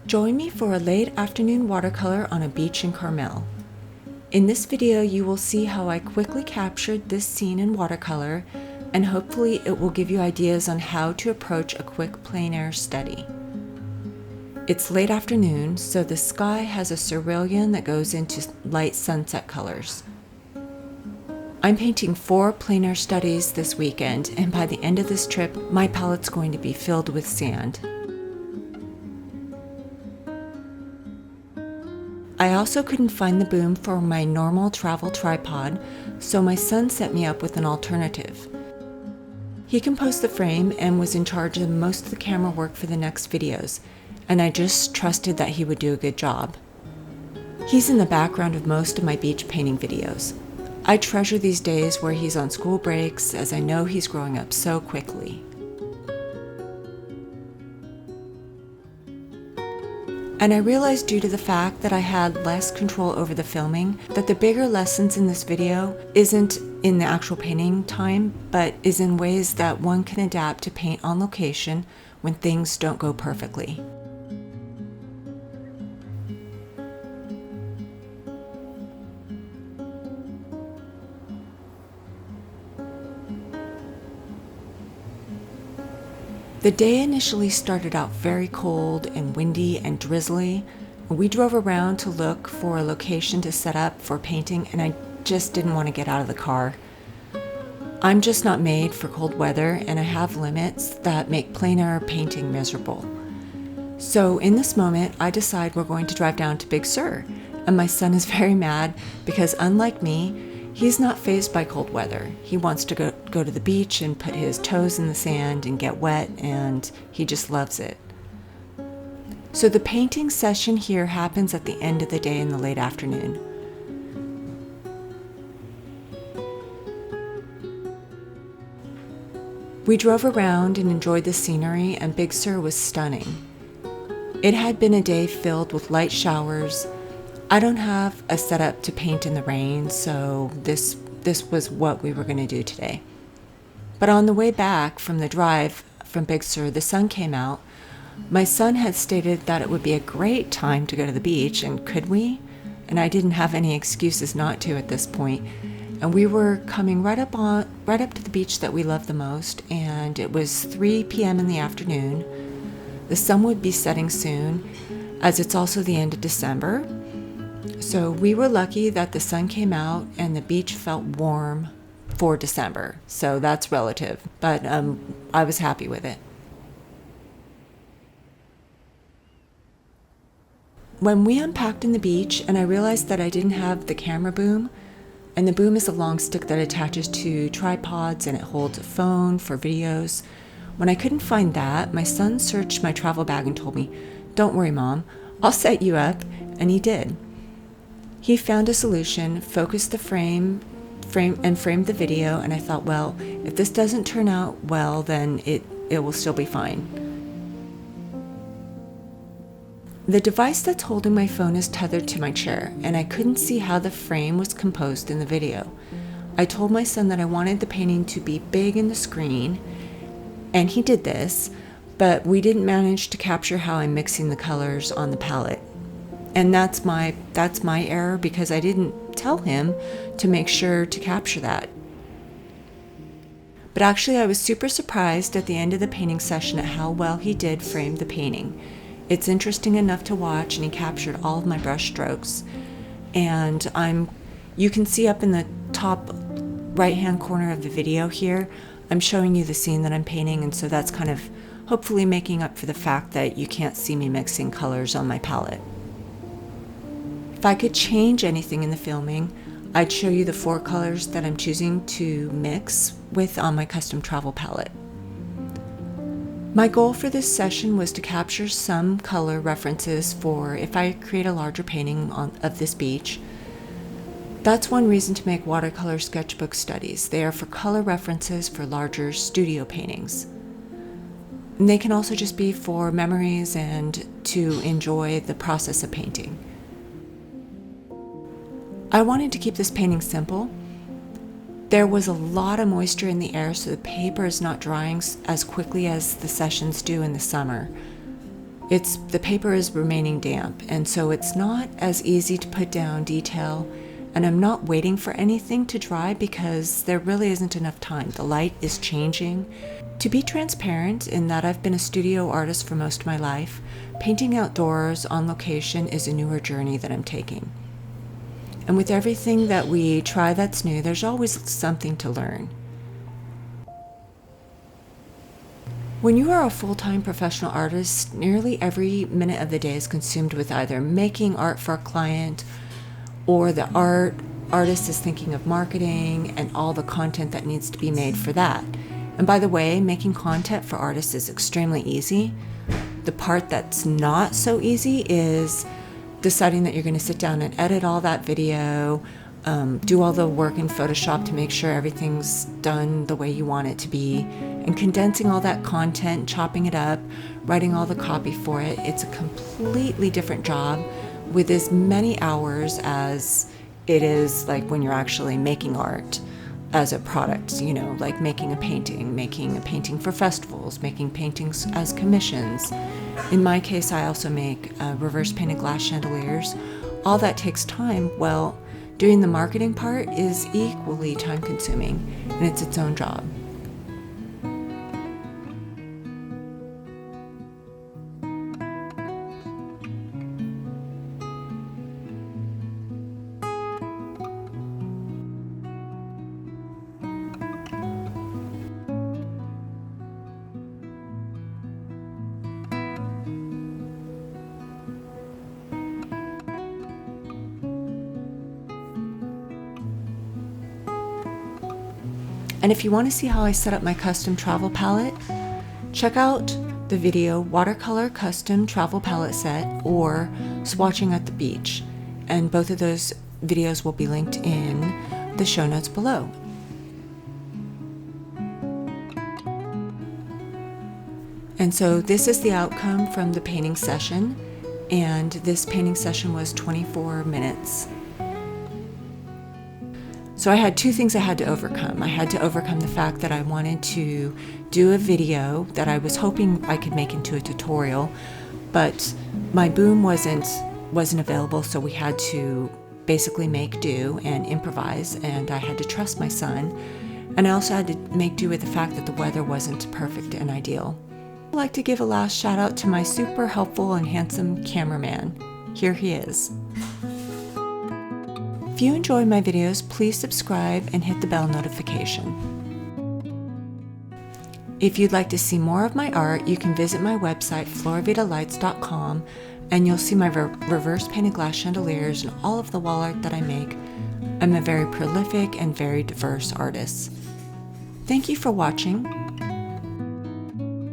Join me for a late afternoon watercolor on a beach in Carmel. In this video, you will see how I quickly captured this scene in watercolor, and hopefully it will give you ideas on how to approach a quick plein air study. It's late afternoon, so the sky has a cerulean that goes into light sunset colors. I'm painting 4 plein air studies this weekend, and by the end of this trip, my palette's going to be filled with sand. I also couldn't find the boom for my normal travel tripod, so my son set me up with an alternative. He composed the frame and was in charge of most of the camera work for the next videos, and I just trusted that he would do a good job. He's in the background of most of my beach painting videos. I treasure these days where he's on school breaks, as I know he's growing up so quickly. And I realized, due to the fact that I had less control over the filming, that the bigger lessons in this video isn't in the actual painting time, but is in ways that one can adapt to paint on location when things don't go perfectly. The day initially started out very cold and windy and drizzly. We drove around to look for a location to set up for painting, and I just didn't want to get out of the car. I'm just not made for cold weather, and I have limits that make plein air painting miserable. So in this moment, I decide we're going to drive down to Big Sur, and my son is very mad because, unlike me, he's not fazed by cold weather. He wants to go to the beach and put his toes in the sand and get wet, and he just loves it. So the painting session here happens at the end of the day in the late afternoon. We drove around and enjoyed the scenery, and Big Sur was stunning. It had been a day filled with light showers. I don't have a setup to paint in the rain, so this was what we were going to do today. But on the way back from the drive from Big Sur, the sun came out. My son had stated that it would be a great time to go to the beach, and could we? And I didn't have any excuses not to at this point. And we were coming right up to the beach that we love the most, and it was 3 p.m. in the afternoon. The sun would be setting soon, as it's also the end of December. So we were lucky that the sun came out and the beach felt warm for December. So that's relative, but I was happy with it. When we unpacked in the beach and I realized that I didn't have the camera boom, and the boom is a long stick that attaches to tripods and it holds a phone for videos. When I couldn't find that, my son searched my travel bag and told me, "Don't worry, Mom, I'll set you up," and he did. He found a solution, focused the frame and framed the video, and I thought, well, if this doesn't turn out well, then it will still be fine. The device that's holding my phone is tethered to my chair, and I couldn't see how the frame was composed in the video. I told my son that I wanted the painting to be big in the screen, and he did this, but we didn't manage to capture how I'm mixing the colors on the palette. And that's my error, because I didn't tell him to make sure to capture that. But actually, I was super surprised at the end of the painting session at how well he did frame the painting. It's interesting enough to watch, and he captured all of my brush strokes. And you can see up in the top right-hand corner of the video here, I'm showing you the scene that I'm painting, and so that's kind of hopefully making up for the fact that you can't see me mixing colors on my palette. If I could change anything in the filming, I'd show you the 4 colors that I'm choosing to mix with on my custom travel palette. My goal for this session was to capture some color references for if I create a larger painting of this beach. That's one reason to make watercolor sketchbook studies. They are for color references for larger studio paintings. And they can also just be for memories and to enjoy the process of painting. I wanted to keep this painting simple. There was a lot of moisture in the air, so the paper is not drying as quickly as the sessions do in the summer. The paper is remaining damp, and so it's not as easy to put down detail, and I'm not waiting for anything to dry because there really isn't enough time. The light is changing. To be transparent in that I've been a studio artist for most of my life, painting outdoors on location is a newer journey that I'm taking. And with everything that we try that's new, there's always something to learn. When you are a full-time professional artist, nearly every minute of the day is consumed with either making art for a client, or the artist is thinking of marketing and all the content that needs to be made for that. And by the way, making content for artists is extremely easy. The part that's not so easy is deciding that you're going to sit down and edit all that video, do all the work in Photoshop to make sure everything's done the way you want it to be, and condensing all that content, chopping it up, writing all the copy for it. It's a completely different job with as many hours as it is like when you're actually making art as a product, like making a painting for festivals, making paintings as commissions. In my case, I also make reverse painted glass chandeliers. All that takes time. Well, doing the marketing part is equally time consuming, and it's its own job. And if you want to see how I set up my custom travel palette, check out the video Watercolor Custom Travel Palette Set or Swatching at the Beach. And both of those videos will be linked in the show notes below. And so this is the outcome from the painting session. And this painting session was 24 minutes. So I had two things I had to overcome. I had to overcome the fact that I wanted to do a video that I was hoping I could make into a tutorial, but my boom wasn't available, so we had to basically make do and improvise, and I had to trust my son. And I also had to make do with the fact that the weather wasn't perfect and ideal. I'd like to give a last shout out to my super helpful and handsome cameraman. Here he is. If you enjoy my videos, please subscribe and hit the bell notification. If you'd like to see more of my art, you can visit my website, floravita.lights.painting, and you'll see my reverse painted glass chandeliers and all of the wall art that I make. I'm a very prolific and very diverse artist. Thank you for watching.